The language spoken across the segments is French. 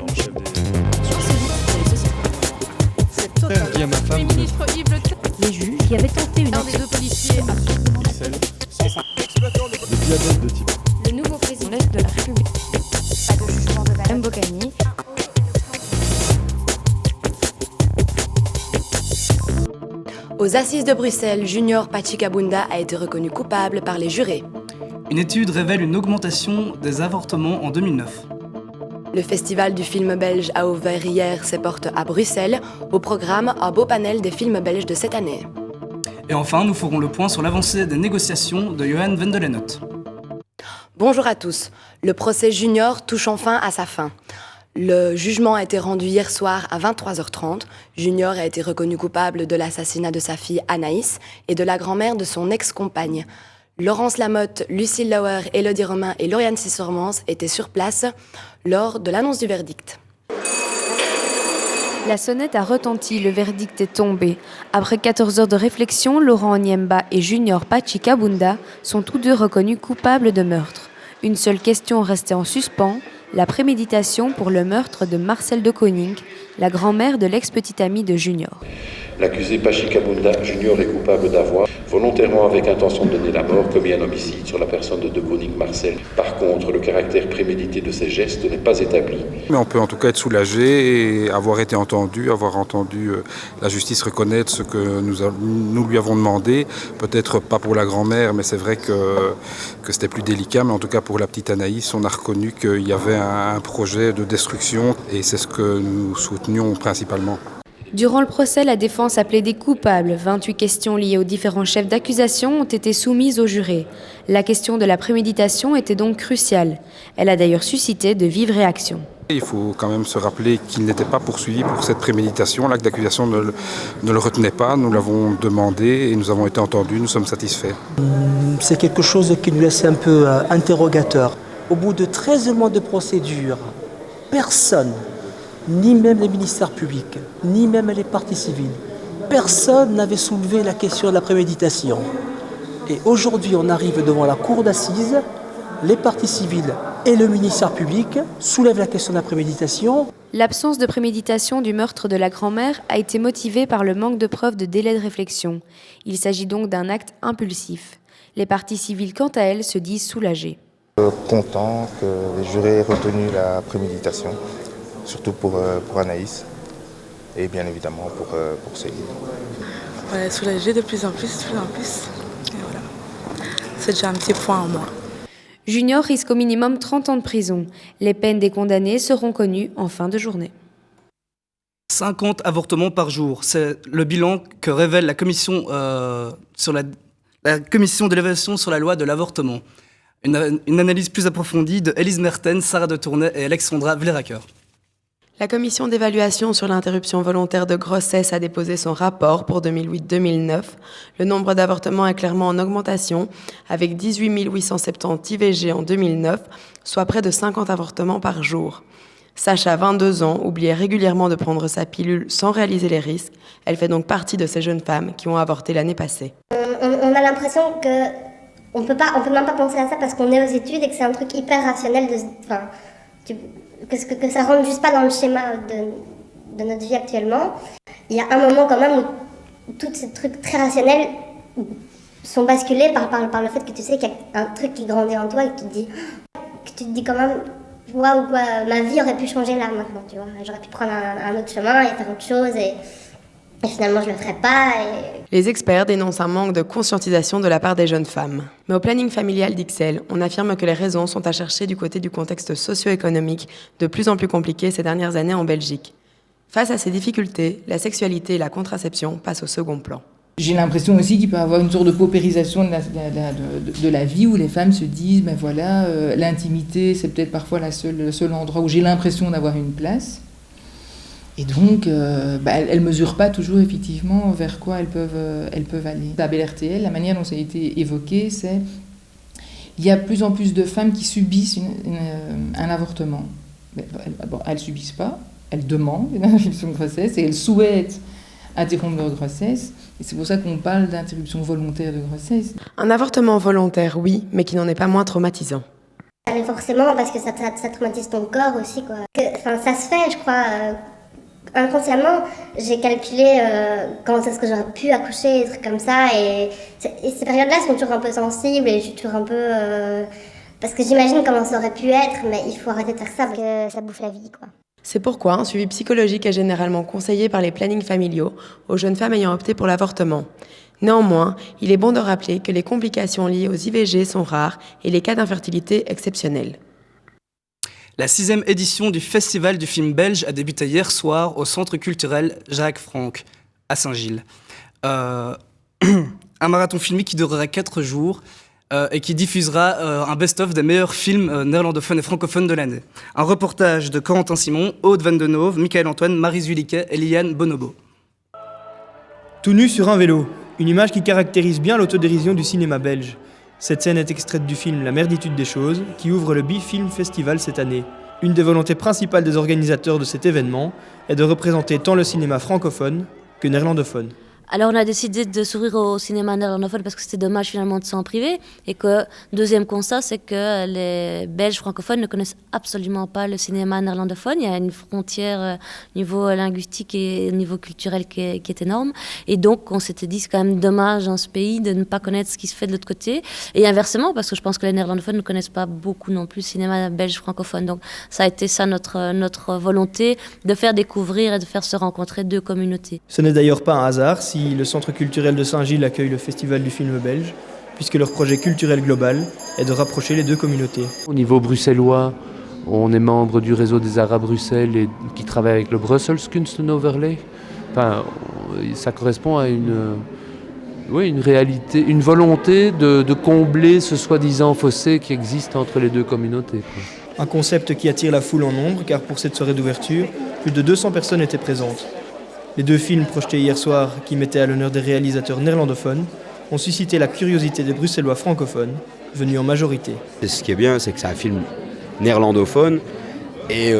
en chef des... C'est totalement... Il y a ma femme. Le ministre Yves Le Terre, Les juges qui avaient tenté une un des deux policiers a Bruxelles. Le diabète de type. Le nouveau président de la République. Pas de jugement de Madame Bocani. Aux assises de Bruxelles, Junior Pachi Kabunda a été reconnu coupable par les jurés. Une étude révèle une augmentation des avortements en 2009. Le festival du film belge a ouvert hier ses portes à Bruxelles. Au programme, un beau panel des films belges de cette année. Et enfin, nous ferons le point sur l'avancée des négociations de Johan Vendelenot. Bonjour à tous. Le procès Junior touche enfin à sa fin. Le jugement a été rendu hier soir à 23h30. Junior a été reconnu coupable de l'assassinat de sa fille Anaïs et de la grand-mère de son ex-compagne. Laurence Lamotte, Lucille Lauer, Élodie Romain et Lauriane Sissormans étaient sur place lors de l'annonce du verdict. La sonnette a retenti, le verdict est tombé. Après 14 heures de réflexion, Laurent Onyemba et Junior Pachi Kabunda sont tous deux reconnus coupables de meurtre. Une seule question restait en suspens, la préméditation pour le meurtre de Marcel de Koning, la grand-mère de l'ex-petite amie de Junior. L'accusé Pachi Kabunda Junior est coupable d'avoir, volontairement avec intention de donner la mort, commis un homicide sur la personne de Koning Marcel. Par contre, le caractère prémédité de ces gestes n'est pas établi. Mais on peut en tout cas être soulagé et avoir été entendu, avoir entendu la justice reconnaître ce que nous lui avons demandé. Peut-être pas pour la grand-mère, mais c'est vrai que c'était plus délicat. Mais en tout cas pour la petite Anaïs, on a reconnu qu'il y avait un projet de destruction et c'est ce que nous soutenions principalement. Durant le procès, la défense a plaidé coupable. 28 questions liées aux différents chefs d'accusation ont été soumises aux jurés. La question de la préméditation était donc cruciale. Elle a d'ailleurs suscité de vives réactions. Il faut quand même se rappeler qu'il n'était pas poursuivi pour cette préméditation. L'acte d'accusation ne le retenait pas. Nous l'avons demandé et nous avons été entendus. Nous sommes satisfaits. C'est quelque chose qui nous laisse un peu interrogateur. Au bout de 13 mois de procédure, personne, ni même les ministères publics, ni même les parties civiles, personne n'avait soulevé la question de la préméditation. Et aujourd'hui, on arrive devant la cour d'assises, les parties civiles et le ministère public soulèvent la question de la préméditation. L'absence de préméditation du meurtre de la grand-mère a été motivée par le manque de preuves de délai de réflexion. Il s'agit donc d'un acte impulsif. Les parties civiles, quant à elles, se disent soulagées. Content que les jurés aient retenu la préméditation, surtout pour Anaïs et bien évidemment pour Céline. Ouais, soulagé de plus en plus. Et voilà. C'est déjà un petit point en moins. Junior risque au minimum 30 ans de prison. Les peines des condamnés seront connues en fin de journée. 50 avortements par jour, c'est le bilan que révèle la commission, la commission d'évaluation sur la loi de l'avortement. Une analyse plus approfondie de Élise Mertens, Sarah de Tournai et Alexandra Vleracker. La commission d'évaluation sur l'interruption volontaire de grossesse a déposé son rapport pour 2008-2009. Le nombre d'avortements est clairement en augmentation, avec 18 870 IVG en 2009, soit près de 50 avortements par jour. Sacha, 22 ans, oubliait régulièrement de prendre sa pilule sans réaliser les risques. Elle fait donc partie de ces jeunes femmes qui ont avorté l'année passée. On a l'impression qu'on peut même pas penser à ça parce qu'on est aux études et que c'est un truc hyper rationnel que ça rentre juste pas dans le schéma de notre vie actuellement. Il y a un moment quand même où tous ces trucs très rationnels sont basculés par le fait que tu sais qu'il y a un truc qui grandit en toi et que tu te dis quand même waouh, quoi, ma vie aurait pu changer là maintenant, tu vois. J'aurais pu prendre un autre chemin et faire autre chose et finalement je le ferai pas. Les experts dénoncent un manque de conscientisation de la part des jeunes femmes. Mais au planning familial d'IXL, on affirme que les raisons sont à chercher du côté du contexte socio-économique de plus en plus compliqué ces dernières années en Belgique. Face à ces difficultés, la sexualité et la contraception passent au second plan. J'ai l'impression aussi qu'il peut y avoir une sorte de paupérisation de la vie où les femmes se disent ben voilà, l'intimité c'est peut-être parfois le seul endroit où j'ai l'impression d'avoir une place. Et donc, elles ne mesurent pas toujours effectivement vers quoi elles peuvent aller. À BLRTL, la manière dont ça a été évoqué, c'est qu'il y a de plus en plus de femmes qui subissent un avortement. Elles ne subissent pas, elles demandent une interruption de grossesse et elles souhaitent interrompre leur grossesse. Et c'est pour ça qu'on parle d'interruption volontaire de grossesse. Un avortement volontaire, oui, mais qui n'en est pas moins traumatisant. Mais forcément, parce que ça traumatise ton corps aussi, quoi. Ça se fait, je crois. Inconsciemment, j'ai calculé quand est-ce que j'aurais pu accoucher, des trucs comme ça. Et ces périodes-là sont toujours un peu sensibles et je suis toujours un peu... parce que j'imagine comment ça aurait pu être, mais il faut arrêter de faire ça parce que ça bouffe la vie, quoi. C'est pourquoi un suivi psychologique est généralement conseillé par les plannings familiaux aux jeunes femmes ayant opté pour l'avortement. Néanmoins, il est bon de rappeler que les complications liées aux IVG sont rares et les cas d'infertilité exceptionnels. La 6e édition du Festival du film belge a débuté hier soir au Centre culturel Jacques Franck, à Saint-Gilles. Un marathon filmique qui durera 4 jours et qui diffusera un best-of des meilleurs films néerlandophones et francophones de l'année. Un reportage de Corentin Simon, Aude Van Den Hove, Michael Antoine, Marie Zuliquet et Liane Bonobo. Tout nu sur un vélo, une image qui caractérise bien l'autodérision du cinéma belge. Cette scène est extraite du film La merditude des choses, qui ouvre le Bifilm Festival cette année. Une des volontés principales des organisateurs de cet événement est de représenter tant le cinéma francophone que néerlandophone. Alors on a décidé de s'ouvrir au cinéma néerlandophone parce que c'était dommage finalement de s'en priver. Et que deuxième constat, c'est que les Belges francophones ne connaissent absolument pas le cinéma néerlandophone. Il y a une frontière niveau linguistique et niveau culturel qui est énorme. Et donc on s'était dit c'est quand même dommage dans ce pays de ne pas connaître ce qui se fait de l'autre côté. Et inversement, parce que je pense que les néerlandophones ne connaissent pas beaucoup non plus le cinéma belge francophone. Donc ça a été ça notre volonté, de faire découvrir et de faire se rencontrer deux communautés. Ce n'est d'ailleurs pas un hasard si le Centre culturel de Saint-Gilles accueille le Festival du film belge, puisque leur projet culturel global est de rapprocher les deux communautés. Au niveau bruxellois, on est membre du réseau des Arabes Bruxelles et qui travaille avec le Brussels Kunstenoverleg. Enfin, ça correspond à une réalité, une volonté de combler ce soi-disant fossé qui existe entre les deux communautés, quoi. Un concept qui attire la foule en nombre, car pour cette soirée d'ouverture, plus de 200 personnes étaient présentes. Les deux films projetés hier soir, qui mettaient à l'honneur des réalisateurs néerlandophones, ont suscité la curiosité des Bruxellois francophones, venus en majorité. Ce qui est bien, c'est que c'est un film néerlandophone et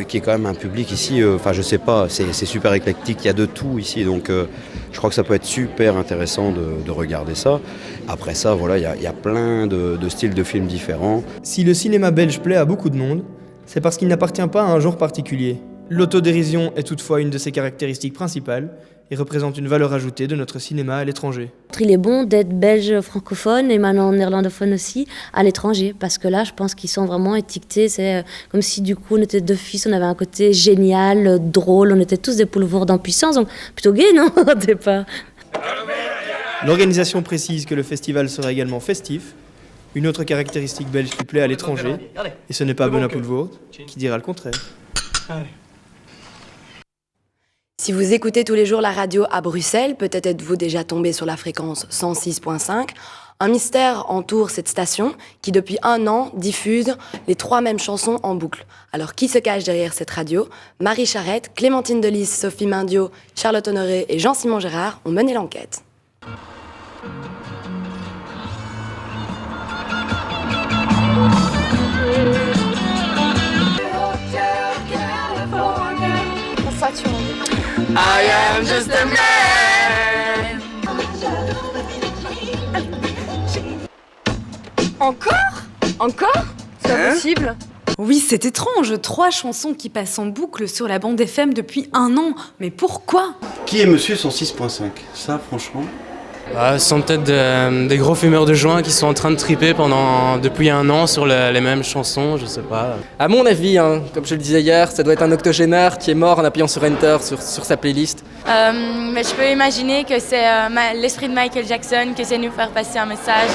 qui est quand même un public ici, je sais pas, c'est super éclectique, il y a de tout ici, donc je crois que ça peut être super intéressant de regarder ça. Après ça, voilà, il y a plein de styles de films différents. Si le cinéma belge plaît à beaucoup de monde, c'est parce qu'il n'appartient pas à un genre particulier. L'autodérision est toutefois une de ses caractéristiques principales et représente une valeur ajoutée de notre cinéma à l'étranger. Il est bon d'être belge francophone et maintenant néerlandophone aussi à l'étranger, parce que là je pense qu'ils sont vraiment étiquetés, c'est comme si du coup on était deux fils, on avait un côté génial, drôle, on était tous des poulevards en puissance, donc plutôt gay, non, au départ. L'organisation précise que le festival sera également festif, une autre caractéristique belge qui plaît à l'étranger, et ce n'est pas Benoît Poelvoort qui dira le contraire. Si vous écoutez tous les jours la radio à Bruxelles, peut-être êtes-vous déjà tombé sur la fréquence 106.5. Un mystère entoure cette station qui, depuis 1 an, diffuse les 3 mêmes chansons en boucle. Alors, qui se cache derrière cette radio ? Marie Charette, Clémentine Delis, Sophie Mindio, Charlotte Honoré et Jean-Simon Gérard ont mené l'enquête. I am just a man. Encore ? C'est pas possible. Oui, c'est étrange. 3 chansons qui passent en boucle sur la bande FM depuis 1 an. Mais pourquoi ? Qui est Monsieur 106.5 ? Ça, franchement... Ce sont peut-être des gros fumeurs de joint qui sont en train de triper depuis 1 an sur les mêmes chansons, je sais pas. À mon avis, comme je le disais hier, ça doit être un octogénaire qui est mort en appuyant sur Enter sur sa playlist. Mais je peux imaginer que c'est l'esprit de Michael Jackson qui essaie de nous faire passer un message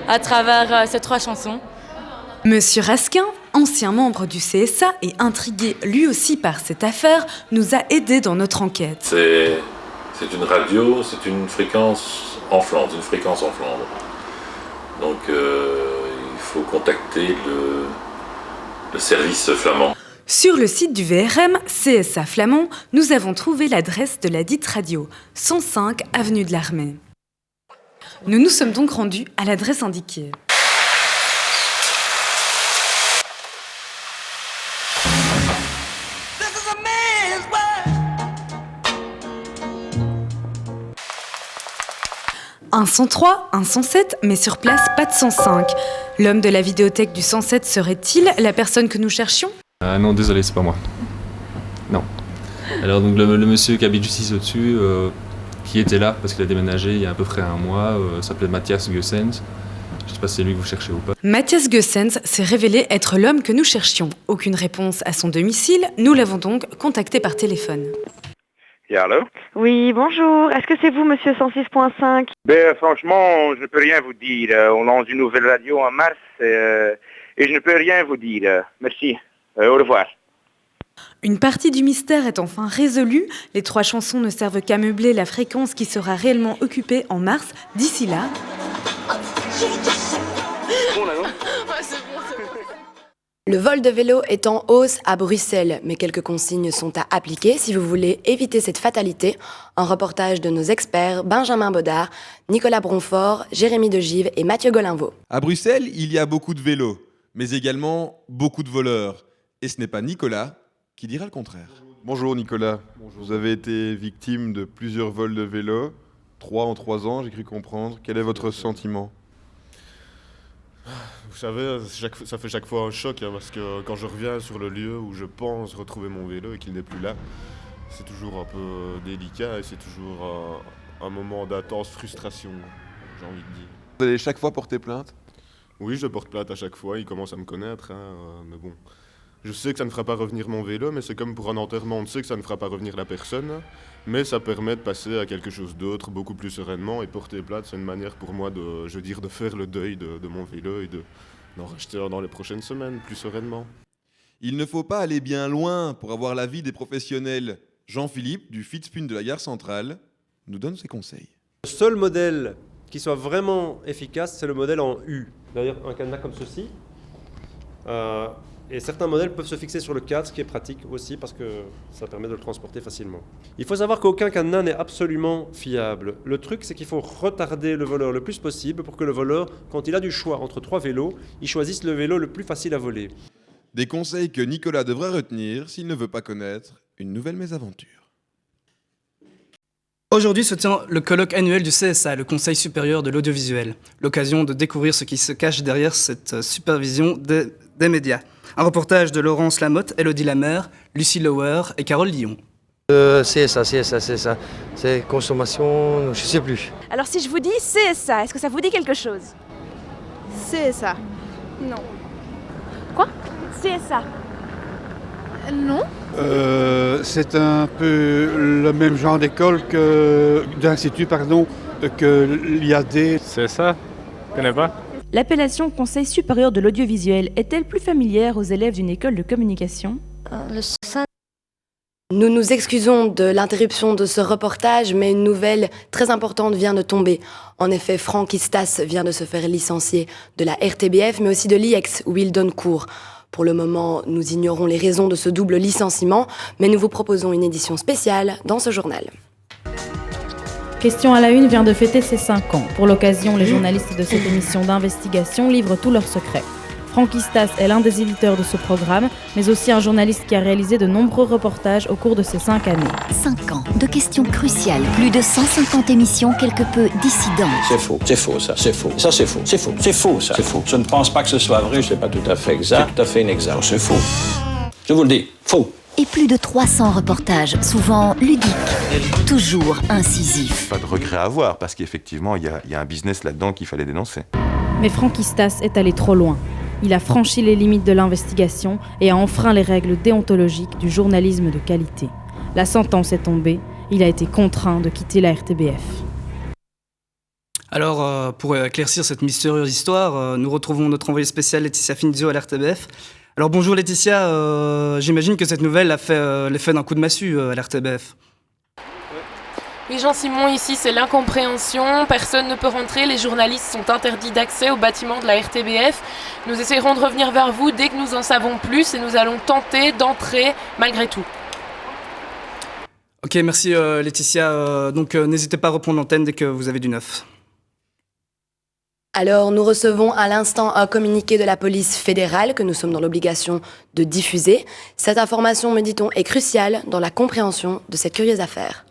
à travers ces 3 chansons. Monsieur Raskin, ancien membre du CSA et intrigué lui aussi par cette affaire, nous a aidés dans notre enquête. C'est une radio, c'est une fréquence en Flandre, Donc il faut contacter le service flamand. Sur le site du VRM, CSA Flamand, nous avons trouvé l'adresse de la dite radio, 105 avenue de l'Armée. Nous nous sommes donc rendus à l'adresse indiquée. Un 103, un 107, mais sur place, pas de 105. L'homme de la vidéothèque du 107 serait-il la personne que nous cherchions ? Ah non, désolé, c'est pas moi. Non. Alors donc le monsieur qui habite juste ici au-dessus, qui était là parce qu'il a déménagé il y a à peu près un mois, s'appelait Mathias Gussens. Je sais pas si c'est lui que vous cherchez ou pas. Mathias Gussens s'est révélé être l'homme que nous cherchions. Aucune réponse à son domicile, nous l'avons donc contacté par téléphone. Allô? Oui, bonjour. Est-ce que c'est vous, monsieur 106.5? Franchement, je ne peux rien vous dire. On lance une nouvelle radio en mars et je ne peux rien vous dire. Merci. Au revoir. Une partie du mystère est enfin résolue. Les 3 chansons ne servent qu'à meubler la fréquence qui sera réellement occupée en mars. D'ici là... Le vol de vélo est en hausse à Bruxelles, mais quelques consignes sont à appliquer si vous voulez éviter cette fatalité. Un reportage de nos experts Benjamin Baudard, Nicolas Bronfort, Jérémy Degive et Mathieu Golinvaux. À Bruxelles, il y a beaucoup de vélos, mais également beaucoup de voleurs. Et ce n'est pas Nicolas qui dira le contraire. Bonjour Nicolas. Vous avez été victime de plusieurs vols de vélos, 3 en 3 ans, j'ai cru comprendre. Quel est votre sentiment ? Vous savez, ça fait chaque fois un choc, parce que quand je reviens sur le lieu où je pense retrouver mon vélo et qu'il n'est plus là, c'est toujours un peu délicat et c'est toujours un moment d'intense frustration, j'ai envie de dire. Vous allez chaque fois porter plainte ? Oui, je porte plainte à chaque fois, ils commencent à me connaître, mais bon. Je sais que ça ne fera pas revenir mon vélo, mais c'est comme pour un enterrement, on sait que ça ne fera pas revenir la personne, mais ça permet de passer à quelque chose d'autre beaucoup plus sereinement, et porter plainte, c'est une manière pour moi de faire le deuil de mon vélo et d'en racheter un dans les prochaines semaines, plus sereinement. Il ne faut pas aller bien loin pour avoir l'avis des professionnels. Jean-Philippe, du Fitzpun de la gare centrale, nous donne ses conseils. Le seul modèle qui soit vraiment efficace, c'est le modèle en U. D'ailleurs, un cadenas comme ceci. Et certains modèles peuvent se fixer sur le cadre, ce qui est pratique aussi parce que ça permet de le transporter facilement. Il faut savoir qu'aucun cadenas n'est absolument fiable. Le truc, c'est qu'il faut retarder le voleur le plus possible pour que le voleur, quand il a du choix entre 3 vélos, il choisisse le vélo le plus facile à voler. Des conseils que Nicolas devrait retenir s'il ne veut pas connaître une nouvelle mésaventure. Aujourd'hui se tient le colloque annuel du CSA, le Conseil supérieur de l'audiovisuel. L'occasion de découvrir ce qui se cache derrière cette supervision des médias. Un reportage de Laurence Lamotte, Elodie Lamère, Lucie Lauer et Carole Lyon. CSA, c'est consommation, je ne sais plus. Alors si je vous dis CSA, est-ce que ça vous dit quelque chose? CSA. Non. Quoi? CSA. Non. C'est un peu le même genre d'école d'institut, que l'IAD. C'est ça? Je connais pas. L'appellation Conseil supérieur de l'audiovisuel est-elle plus familière aux élèves d'une école de communication? Nous nous excusons de l'interruption de ce reportage, mais une nouvelle très importante vient de tomber. En effet, Franck Istas vient de se faire licencier de la RTBF, mais aussi de l'IEX, où il donne cours. Pour le moment, nous ignorons les raisons de ce double licenciement, mais nous vous proposons une édition spéciale dans ce journal. Question à la Une vient de fêter ses 5 ans. Pour l'occasion, les journalistes de cette émission d'investigation livrent tous leurs secrets. Franck Istas est l'un des éditeurs de ce programme, mais aussi un journaliste qui a réalisé de nombreux reportages au cours de ces 5 années. 5 ans de questions cruciales, plus de 150 émissions quelque peu dissidentes. C'est faux ça, c'est faux. Ça c'est faux, c'est faux, c'est faux ça. C'est faux. Je ne pense pas que ce soit vrai, c'est pas tout à fait exact, c'est tout à fait inexact. C'est faux. Je vous le dis, faux. Et plus de 300 reportages, souvent ludiques, toujours incisifs. Pas de regret à avoir, parce qu'effectivement, il y a un business là-dedans qu'il fallait dénoncer. Mais Franck Istas est allé trop loin. Il a franchi les limites de l'investigation et a enfreint les règles déontologiques du journalisme de qualité. La sentence est tombée, il a été contraint de quitter la RTBF. Alors, pour éclaircir cette mystérieuse histoire, nous retrouvons notre envoyée spéciale Laetitia Finzio à l'RTBF. Alors bonjour Laetitia, j'imagine que cette nouvelle a fait l'effet d'un coup de massue à l'RTBF. Oui Jean-Simon, ici c'est l'incompréhension, personne ne peut rentrer, les journalistes sont interdits d'accès au bâtiment de la RTBF. Nous essayerons de revenir vers vous dès que nous en savons plus et nous allons tenter d'entrer malgré tout. Ok, merci Laetitia, donc n'hésitez pas à reprendre l'antenne dès que vous avez du neuf. Alors, nous recevons à l'instant un communiqué de la police fédérale que nous sommes dans l'obligation de diffuser. Cette information, me dit-on, est cruciale dans la compréhension de cette curieuse affaire.